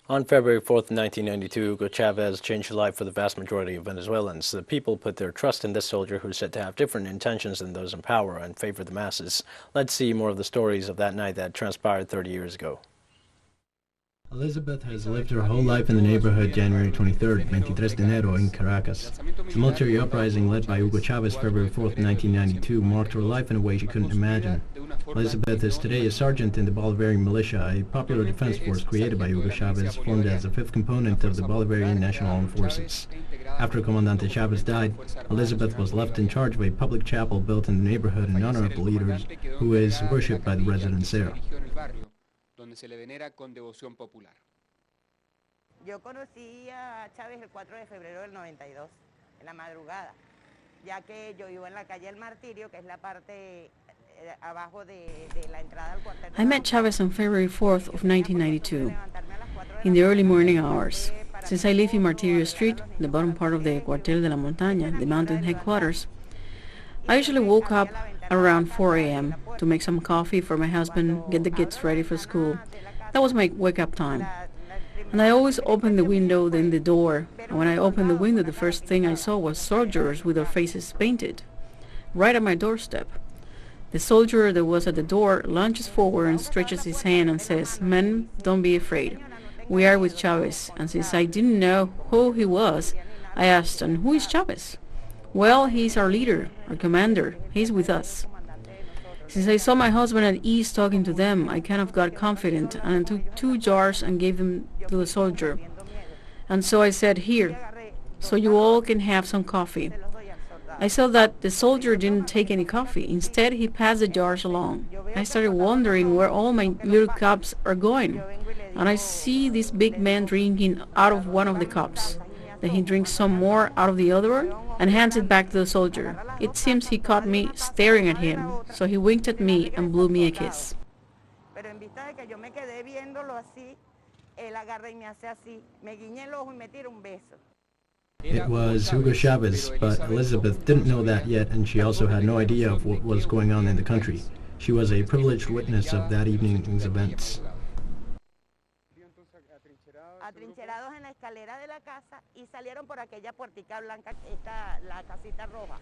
On February 4th, 1992, Hugo Chavez changed life for the vast majority of Venezuelans. The people put their trust in this soldier who's said to have different intentions than those in power and favor the masses. Let's see more of the stories of that night that transpired 30 years ago. Elizabeth has lived her whole life in the neighborhood January 23rd, 23 de enero in Caracas. The military uprising led by Hugo Chavez February 4th, 1992 marked her life in a way she couldn't imagine. Elizabeth is today a sergeant in the Bolivarian militia, a popular defense force created by Hugo Chavez, formed as the fifth component of the Bolivarian National Armed Forces. After Commander Chavez died, Elizabeth was left in charge of a public chapel built in the neighborhood in honor of the leaders, who is worshipped by the residents there. Donde se le venera con devoción popular. Yo conocí a Chávez el 4 de febrero del 92, en la madrugada, ya que yo vivo en la calle El Martirio, que es la parte abajo de la entrada al cuartel. I met Chavez on February 4th of 1992, in the early morning hours. Since I live in Martirio Street, the bottom part of the Cuartel de la Montaña, the mountain headquarters, I usually woke up around 4 a.m. to make some coffee for my husband, get the kids ready for school. That was my wake-up time. And I always opened the window, then the door. And when I opened the window, the first thing I saw was soldiers with their faces painted, right at my doorstep. The soldier that was at the door lunges forward and stretches his hand and says, "Men, don't be afraid. We are with Chavez." And since I didn't know who he was, I asked, "And who is Chavez?" "Well, he's our leader, our commander. He's with us." Since I saw my husband at ease talking to them, I kind of got confident and I took 2 jars and gave them to the soldier. And so I said, "Here, so you all can have some coffee." I saw that the soldier didn't take any coffee. Instead, he passed the jars along. I started wondering where all my little cups are going. And I see this big man drinking out of one of the cups. Then he drinks some more out of the other one and hands it back to the soldier. It seems he caught me staring at him, so he winked at me and blew me a kiss. It was Hugo Chavez, but Elizabeth didn't know that yet, and she also had no idea of what was going on in the country. She was a privileged witness of that evening's events. Atrincherados en la escalera de la casa y salieron por aquella puertica blanca, la casita roja.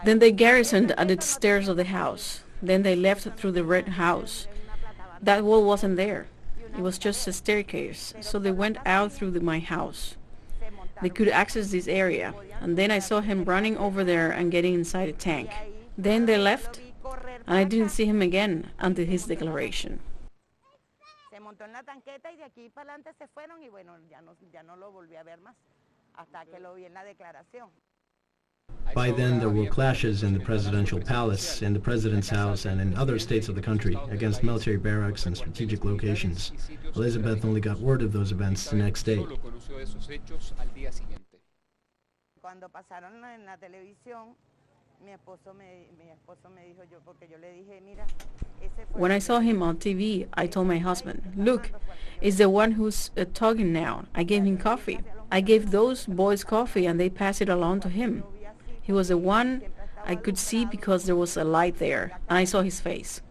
Then they garrisoned at the stairs of the house. Then they left through the red house. That wall wasn't there. It was just a staircase. So they went out through my house. They could access this area. And then I saw him running over there and getting inside a tank. Then they left, and I didn't see him again until his declaration. Montó en la tanqueta y de aquí para adelante se fueron y bueno, ya no lo volví a ver más hasta que lo vi en la declaración. By then, there were clashes in the presidential palace, in the president's house, and in other states of the country against military barracks and strategic locations. Elizabeth only got word of those events the next day. Cuando pasaron en la televisión, mi esposo me dijo yo porque yo le dije, "Mira, when I saw him on TV, I told my husband, "Look, it's the one who's talking now." I gave him coffee. I gave those boys coffee and they passed it along to him. He was the one I could see because there was a light there, and I saw his face.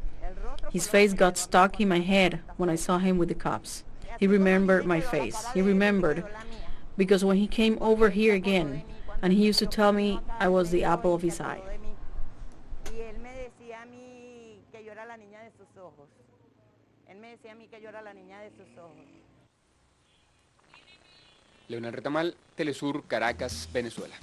His face got stuck in my head when I saw him with the cops. He remembered my face. He remembered because when he came over here again, and he used to tell me I was the apple of his eye. Leonel Retamal, teleSUR, Caracas, Venezuela.